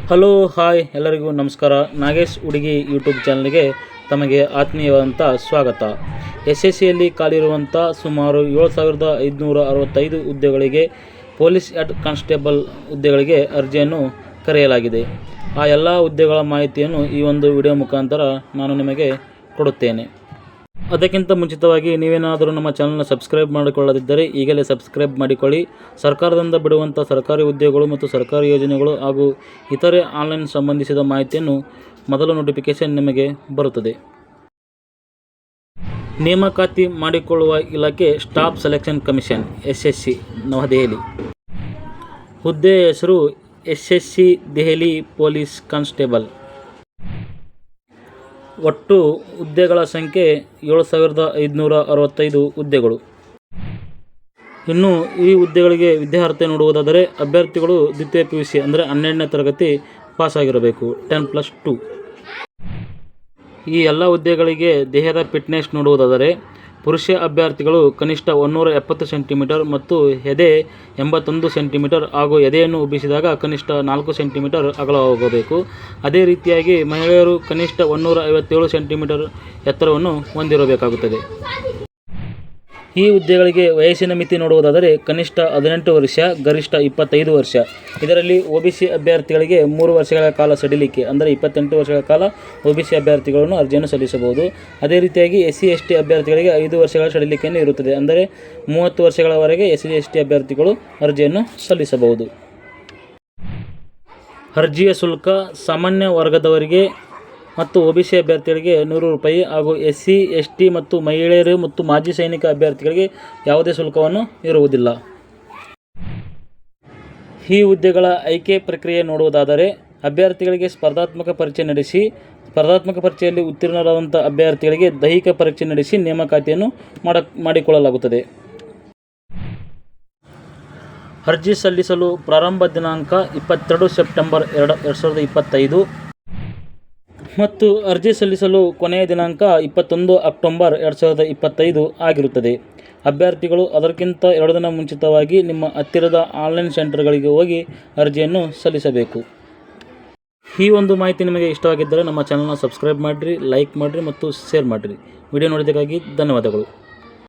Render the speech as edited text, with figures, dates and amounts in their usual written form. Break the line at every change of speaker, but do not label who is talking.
Hello hi ಎಲ್ಲರಿಗೂ ನಮಸ್ಕಾರ. ನಾಗೇಶ್ ಹುಡುಗಿ ಯೂಟ್ಯೂಬ್ ಚಾನಲ್ಗೆ ತಮಗೆ ಆತ್ಮೀಯವಾದಂಥ ಸ್ವಾಗತ. SSCಯಲ್ಲಿ ಖಾಲಿರುವಂಥ ಸುಮಾರು 7565 ಹುದ್ದೆಗಳಿಗೆ ಪೊಲೀಸ್ ಹೆಡ್ ಕಾನ್ಸ್ಟೇಬಲ್ ಹುದ್ದೆಗಳಿಗೆ ಅರ್ಜಿಯನ್ನು ಕರೆಯಲಾಗಿದೆ. ಆ ಎಲ್ಲ ಹುದ್ದೆಗಳ ಮಾಹಿತಿಯನ್ನು ಈ ಒಂದು ವಿಡಿಯೋ ಮುಖಾಂತರ ನಾನು ನಿಮಗೆ ಕೊಡುತ್ತೇನೆ. ಅದಕ್ಕಿಂತ ಮುಂಚಿತವಾಗಿ ನೀವೇನಾದರೂ ನಮ್ಮ ಚಾನಲ್ನ ಸಬ್ಸ್ಕ್ರೈಬ್ ಮಾಡಿಕೊಳ್ಳದಿದ್ದರೆ ಈಗಲೇ ಸಬ್ಸ್ಕ್ರೈಬ್ ಮಾಡಿಕೊಳ್ಳಿ. ಸರ್ಕಾರದಿಂದ ಬಿಡುವಂಥ ಸರ್ಕಾರಿ ಹುದ್ದೆಗಳು ಮತ್ತು ಸರ್ಕಾರಿ ಯೋಜನೆಗಳು ಹಾಗೂ ಇತರೆ ಆನ್ಲೈನ್ ಸಂಬಂಧಿಸಿದ ಮಾಹಿತಿಯನ್ನು ಮೊದಲ ನೋಟಿಫಿಕೇಷನ್ ನಿಮಗೆ ಬರುತ್ತದೆ. ನೇಮಕಾತಿ ಮಾಡಿಕೊಳ್ಳುವ ಇಲಾಖೆ ಸ್ಟಾಫ್ ಸೆಲೆಕ್ಷನ್ ಕಮಿಷನ್ SSC ನವದೆಹಲಿ. ಹುದ್ದೆಯ ಹೆಸರು SSC ದೆಹಲಿ ಪೊಲೀಸ್ ಕಾನ್ಸ್ಟೇಬಲ್. ಒಟ್ಟು ಹುದ್ದೆಗಳ ಸಂಖ್ಯೆ 7565 ಹುದ್ದೆಗಳು. ಇನ್ನು ಈ ಹುದ್ದೆಗಳಿಗೆ ವಿದ್ಯಾರ್ಹತೆ ನೋಡುವುದಾದರೆ ಅಭ್ಯರ್ಥಿಗಳು ದ್ವಿತೀಯ PUC ಅಂದರೆ 12ನೇ ತರಗತಿ ಪಾಸಾಗಿರಬೇಕು 10+2. ಈ ಎಲ್ಲ ಹುದ್ದೆಗಳಿಗೆ ದೇಹದ ಫಿಟ್ನೆಸ್ ನೋಡುವುದಾದರೆ ಪುರುಷ ಅಭ್ಯರ್ಥಿಗಳು ಕನಿಷ್ಠ 170 ಸೆಂಟಿಮೀಟರ್ ಮತ್ತು ಎದೆ 81 ಸೆಂಟಿಮೀಟರ್ ಹಾಗೂ ಎದೆಯನ್ನು ಉಬ್ಬಿಸಿದಾಗ ಕನಿಷ್ಠ 4 ಸೆಂಟಿಮೀಟರ್ ಅಗಲವಾಗಬೇಕು. ಅದೇ ರೀತಿಯಾಗಿ ಮಹಿಳೆಯರು ಕನಿಷ್ಠ 157 ಸೆಂಟಿಮೀಟರ್ ಎತ್ತರವನ್ನು ಹೊಂದಿರಬೇಕಾಗುತ್ತದೆ. ಈ ಹುದ್ದೆಗಳಿಗೆ ವಯಸ್ಸಿನ ಮಿತಿ ನೋಡುವುದಾದರೆ ಕನಿಷ್ಠ 18 ವರ್ಷ, ಗರಿಷ್ಠ 25 ವರ್ಷ. ಇದರಲ್ಲಿ OBC ಅಭ್ಯರ್ಥಿಗಳಿಗೆ 3 ವರ್ಷಗಳ ಕಾಲ ಸಡಿಲಿಕೆ ಅಂದರೆ 28 ವರ್ಷಗಳ ಕಾಲ OBC ಅಭ್ಯರ್ಥಿಗಳನ್ನು ಅರ್ಜಿಯನ್ನು ಸಲ್ಲಿಸಬಹುದು. ಅದೇ ರೀತಿಯಾಗಿ SC/ST ಅಭ್ಯರ್ಥಿಗಳಿಗೆ 5 ವರ್ಷಗಳ ಸಡಿಲಿಕೆಯನ್ನು ಇರುತ್ತದೆ ಅಂದರೆ 30 ವರ್ಷಗಳವರೆಗೆ SC/ST ಅಭ್ಯರ್ಥಿಗಳು ಅರ್ಜಿಯನ್ನು ಸಲ್ಲಿಸಬಹುದು. ಅರ್ಜಿಯ ಶುಲ್ಕ ಸಾಮಾನ್ಯ ವರ್ಗದವರಿಗೆ ಮತ್ತು OBC ಅಭ್ಯರ್ಥಿಗಳಿಗೆ ₹100 ಹಾಗೂ SC/ST ಮತ್ತು ಮಹಿಳೆಯರು ಮತ್ತು ಮಾಜಿ ಸೈನಿಕ ಅಭ್ಯರ್ಥಿಗಳಿಗೆ ಯಾವುದೇ ಶುಲ್ಕವನ್ನು ಇರುವುದಿಲ್ಲ. ಈ ಹುದ್ದೆಗಳ ಆಯ್ಕೆ ಪ್ರಕ್ರಿಯೆ ನೋಡುವುದಾದರೆ ಅಭ್ಯರ್ಥಿಗಳಿಗೆ ಸ್ಪರ್ಧಾತ್ಮಕ ಪರೀಕ್ಷೆ ನಡೆಸಿ ಸ್ಪರ್ಧಾತ್ಮಕ ಪರೀಕ್ಷೆಯಲ್ಲಿ ಉತ್ತೀರ್ಣರಾದಂಥ ಅಭ್ಯರ್ಥಿಗಳಿಗೆ ದೈಹಿಕ ಪರೀಕ್ಷೆ ನಡೆಸಿ ನೇಮಕಾತಿಯನ್ನು ಮಾಡಿಕೊಳ್ಳಲಾಗುತ್ತದೆ. ಅರ್ಜಿ ಸಲ್ಲಿಸಲು ಪ್ರಾರಂಭ ದಿನಾಂಕ 22 ಸೆಪ್ಟೆಂಬರ್ 2025 ಮತ್ತು ಅರ್ಜಿ ಸಲ್ಲಿಸಲು ಕೊನೆಯ ದಿನಾಂಕ 21 ಅಕ್ಟೋಬರ್ 2025 ಆಗಿರುತ್ತದೆ. ಅಭ್ಯರ್ಥಿಗಳು ಅದಕ್ಕಿಂತ 2 ದಿನ ಮುಂಚಿತವಾಗಿ ನಿಮ್ಮ ಹತ್ತಿರದ ಆನ್ಲೈನ್ ಸೆಂಟರ್ಗಳಿಗೆ ಹೋಗಿ ಅರ್ಜಿಯನ್ನು ಸಲ್ಲಿಸಬೇಕು. ಈ ಒಂದು ಮಾಹಿತಿ ನಿಮಗೆ ಇಷ್ಟವಾಗಿದ್ದರೆ ನಮ್ಮ ಚಾನಲ್ನ ಸಬ್ಸ್ಕ್ರೈಬ್ ಮಾಡಿರಿ, ಲೈಕ್ ಮಾಡಿರಿ ಮತ್ತು ಶೇರ್ ಮಾಡಿರಿ. ವಿಡಿಯೋ ನೋಡಿದ್ದಕ್ಕಾಗಿ ಧನ್ಯವಾದಗಳು.